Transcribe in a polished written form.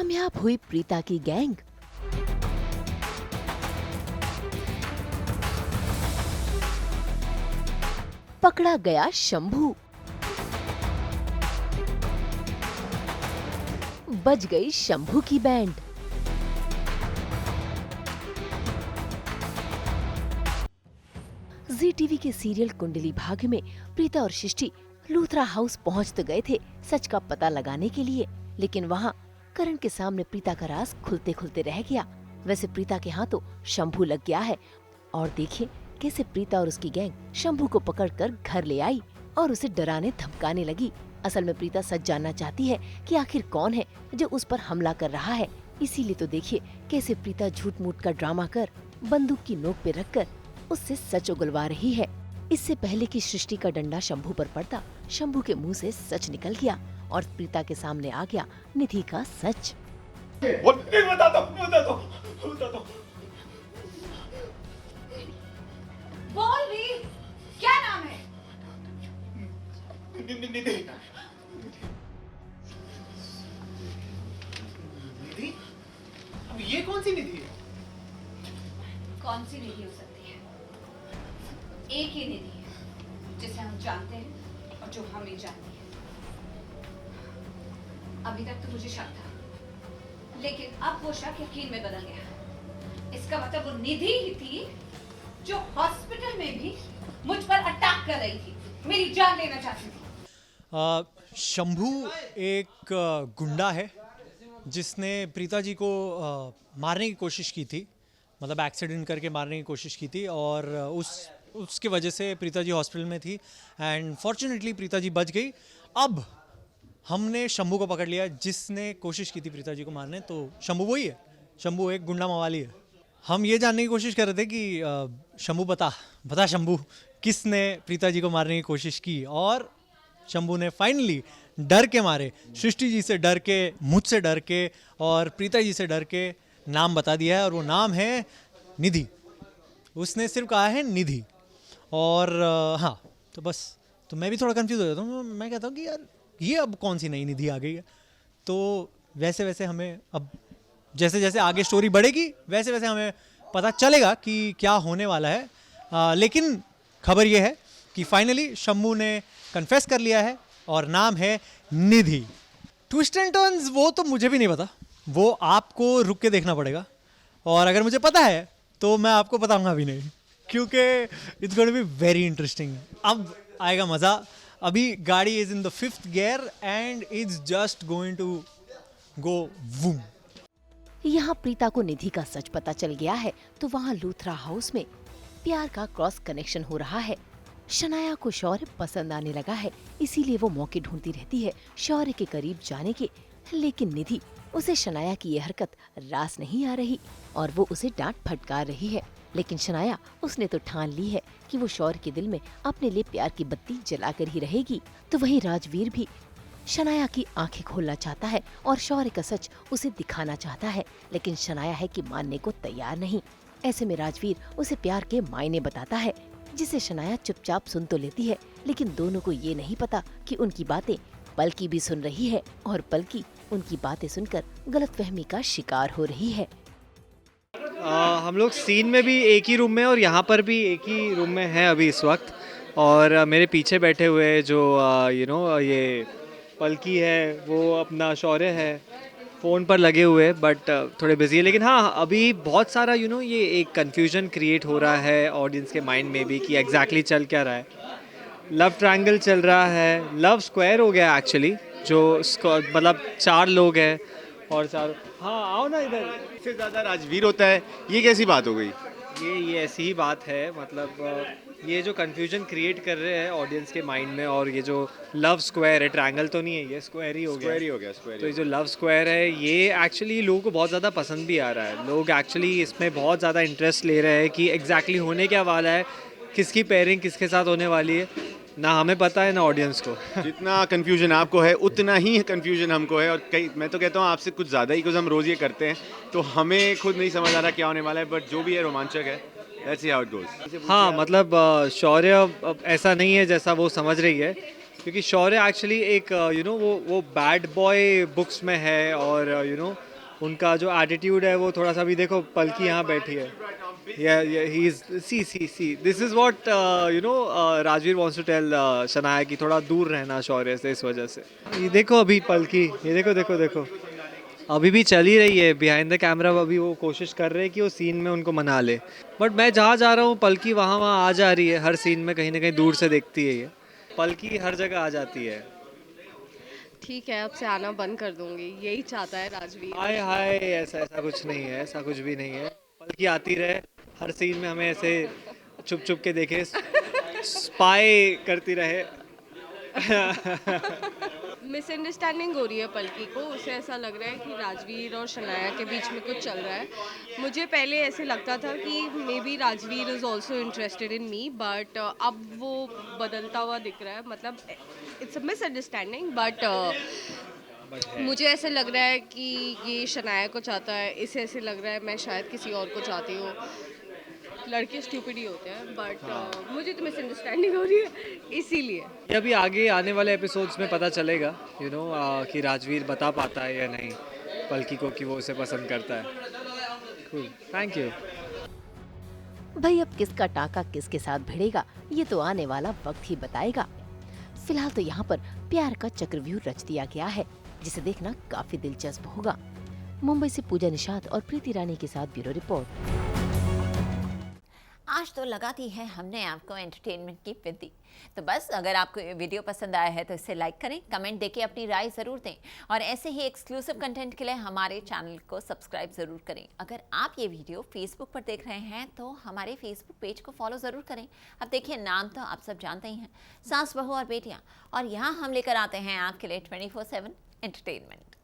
कामयाब हुई प्रीता की गैंग। पकड़ा गया शंभू। बज गई शंभू की बैंड। जी टीवी के सीरियल कुंडली भाग्य में प्रीता और सृष्टि लूथरा हाउस पहुंच तो गए थे सच का पता लगाने के लिए, लेकिन वहां करण के सामने प्रीता का राज खुलते खुलते रह गया। वैसे प्रीता के हाथों शंभू लग गया है और देखिए कैसे प्रीता और उसकी गैंग शंभू को पकड़कर घर ले आई और उसे डराने धमकाने लगी। असल में प्रीता सच जानना चाहती है कि आखिर कौन है जो उस पर हमला कर रहा है, इसीलिए तो देखिए कैसे प्रीता झूठ मूठ का ड्रामा कर बंदूक की नोक पे रखकर उससे सच उगलवा रही है। इससे पहले कि सृष्टि का डंडा शंभू पर पड़ता, शंभू के मुंह से सच निकल गया और प्रीता के सामने आ गया निधि का सच। बता दो। बोल भी, क्या नाम है? निधि। अब ये कौन सी निधि है? कौन सी निधि हो सकती है? एक ही निधि है जिसे हम जानते हैं और जो हमें जानती है। अभी तक तो मुझे शक था, लेकिन अब वो शक यकीन में बदल गया। इसका मतलब वो निधि ही थी जो हॉस्पिटल में भी मुझ पर अटैक कर रही थी, मेरी जान लेना चाहती थी। शंभू एक गुंडा है जिसने प्रीता जी को मारने की कोशिश की थी, मतलब एक्सीडेंट करके मारने की कोशिश की थी और उसके वजह से प्रीता जी हॉस्पिटल में थी एंड फॉर्चुनेटली प्रीता जी बच गई। अब हमने शंभू को पकड़ लिया जिसने कोशिश की थी प्रीता जी को मारने, तो शंभू वही है। शंभू एक गुंडा मवाली है। हम ये जानने की कोशिश कर रहे थे कि शंभू बता शंभू किसने प्रीता जी को मारने की कोशिश की, और शंभू ने फाइनली डर के मारे, सृष्टि जी से डर के, मुझसे डर के और प्रीता जी से डर के नाम बता दिया है और वो नाम है निधि। उसने सिर्फ कहा है निधि और हाँ, तो बस तो मैं भी थोड़ा कंफ्यूज हो जाता हूँ। मैं कहता हूँ कि यार ये अब कौन सी नई निधि आ गई है। तो वैसे वैसे हमें अब जैसे जैसे आगे स्टोरी बढ़ेगी वैसे वैसे हमें पता चलेगा कि क्या होने वाला है। लेकिन खबर ये है कि फाइनली शंभू ने कन्फेस कर लिया है और नाम है निधि। ट्विस्ट एंड टर्न्स वो तो मुझे भी नहीं पता, वो आपको रुक के देखना पड़ेगा और अगर मुझे पता है तो मैं आपको बताऊंगा भी नहीं, क्योंकि it's going to be very interesting. अब आएगा मज़ा। अभी गाड़ी is in the 5th gear and it's just going to go vroom. यहाँ प्रीता को निधि का सच पता चल गया है तो वहाँ लूथरा हाउस में प्यार का क्रॉस कनेक्शन हो रहा है। शनाया को शौर्य पसंद आने लगा है, इसीलिए वो मौके ढूंढती रहती है शौर्य के करीब जाने के, लेकिन निधि उसे शनाया की यह हरकत रास नहीं आ रही और वो उसे डांट फटकार रही है। लेकिन शनाया उसने तो ठान ली है कि वो शौर्य के दिल में अपने लिए प्यार की बत्ती जलाकर ही रहेगी। तो वहीं राजवीर भी शनाया की आंखें खोलना चाहता है और शौर्य का सच उसे दिखाना चाहता है, लेकिन शनाया है कि मानने को तैयार नहीं। ऐसे में राजवीर उसे प्यार के मायने बताता है, जिसे शनाया चुपचाप सुन तो लेती है, लेकिन दोनों को ये नहीं पता कि उनकी बातें पलकी भी सुन रही है और पलकी उनकी बातें सुनकर गलतफहमी का शिकार हो रही है। हम लोग सीन में भी एक ही रूम में और यहाँ पर भी एक ही रूम में हैं अभी इस वक्त, और मेरे पीछे बैठे हुए जो ये पलकी है, वो अपना शौर्य है, फ़ोन पर लगे हुए बट थोड़े बिजी है। लेकिन हाँ, अभी बहुत सारा ये एक कन्फ्यूजन क्रिएट हो रहा है ऑडियंस के माइंड में भी कि एग्जैक्टली चल क्या रहा है। लव ट्रायंगल चल रहा है, लव स्क्वायर हो गया एक्चुअली, जो मतलब 4 लोग हैं और 4। हाँ आओ ना इधर। इससे ज़्यादा राजवीर होता है, ये कैसी बात हो गई? ये ऐसी ही बात है, मतलब ये जो कन्फ्यूजन क्रिएट कर रहे हैं ऑडियंस के माइंड में, और ये जो लव स्क्वायर है, ट्रायंगल तो नहीं है, ये स्क्वायर ही हो गया। तो ये जो लव स्क्वायर है ये एक्चुअली लोगों को बहुत ज़्यादा पसंद भी आ रहा है। लोग एक्चुअली इसमें बहुत ज़्यादा इंटरेस्ट ले रहे हैं कि एग्जैक्टली होने क्या वाला है, किसकी पेयरिंग किसके साथ होने वाली है, ना हमें पता है ना ऑडियंस को। जितना कन्फ्यूजन आपको है उतना ही कन्फ्यूजन हमको है, और मैं तो कहता हूँ आपसे कुछ ज़्यादा ही, कुछ हम रोज़ ये करते हैं तो हमें खुद नहीं समझ आ रहा क्या होने वाला है, बट जो भी है रोमांचक है। Let's see how it goes. हाँ, मतलब शौर्य ऐसा नहीं है जैसा वो समझ रही है, क्योंकि शौर्य एक्चुअली एक वो बैड बॉय बुक्स में है और उनका जो एटीट्यूड है वो थोड़ा सा, अभी देखो पलकी यहाँ बैठी है, he is see this is what you know Rajveer wants to tell Shanaya कि थोड़ा दूर रहना शौर्य से, इस वजह से। ये देखो अभी पलकी, ये देखो देखो देखो अभी भी चल ही रही है बिहाइंड द कैमरा, अभी वो कोशिश कर रहे हैं कि वो सीन में उनको मना ले, बट मैं जहाँ जा रहा हूँ पलकी वहाँ वहाँ आ जा रही है, हर सीन में कहीं ना कहीं दूर से देखती है, ये पलकी हर जगह आ जाती है। ठीक है, अब से आना बंद कर दूंगी, यही चाहता है राजवीर। हाय हाय, ऐसा कुछ नहीं है, ऐसा कुछ भी नहीं है, पलकी आती रहे हर सीन में, हमें ऐसे छुप छुप के देखे, स्पाई करती रहे। मिसअंडरस्टैंडिंग हो रही है पलकी को, उसे ऐसा लग रहा है कि राजवीर और शनाया के बीच में कुछ चल रहा है। मुझे पहले ऐसे लगता था कि may be Rajveer is also interested in me, but अब वो बदलता हुआ दिख रहा है, मतलब इट्स अ मिसअंडरस्टैंडिंग, बट मुझे ऐसे लग रहा है कि ये शनाया को चाहता है, इसे ऐसे लग रहा है मैं शायद किसी और को चाहती हूँ। लड़के स्टूपिड ही होते हैं, बट मुझे तो मिसअंडरस्टैंडिंग हो रही है इसीलिए। ये अभी आगे आने वाले एपिसोड्स में पता चलेगा, यू नो कि राजवीर बता पाता है या नहीं पलकी को कि वो उसे पसंद करता है। Cool, thank you. भाई अब किसका टाका किसके साथ भिड़ेगा ये तो आने वाला वक्त ही बताएगा। फिलहाल तो यहाँ पर प्यार का चक्रव्यूह रच दिया गया है, जिसे देखना काफी दिलचस्प होगा। मुंबई से पूजा निषाद और प्रीति रानी के साथ ब्यूरो रिपोर्ट। आज तो लगा दी है हमने आपको एंटरटेनमेंट की विधि। तो बस अगर आपको ये वीडियो पसंद आया है तो इसे लाइक करें, कमेंट देके अपनी राय ज़रूर दें और ऐसे ही एक्सक्लूसिव कंटेंट के लिए हमारे चैनल को सब्सक्राइब ज़रूर करें। अगर आप ये वीडियो फेसबुक पर देख रहे हैं तो हमारे फेसबुक पेज को फॉलो ज़रूर करें। अब देखिए, नाम तो आप सब जानते ही हैं, सास बहू और बेटियाँ, और यहाँ हम लेकर आते हैं आपके लिए 24/7 एंटरटेनमेंट।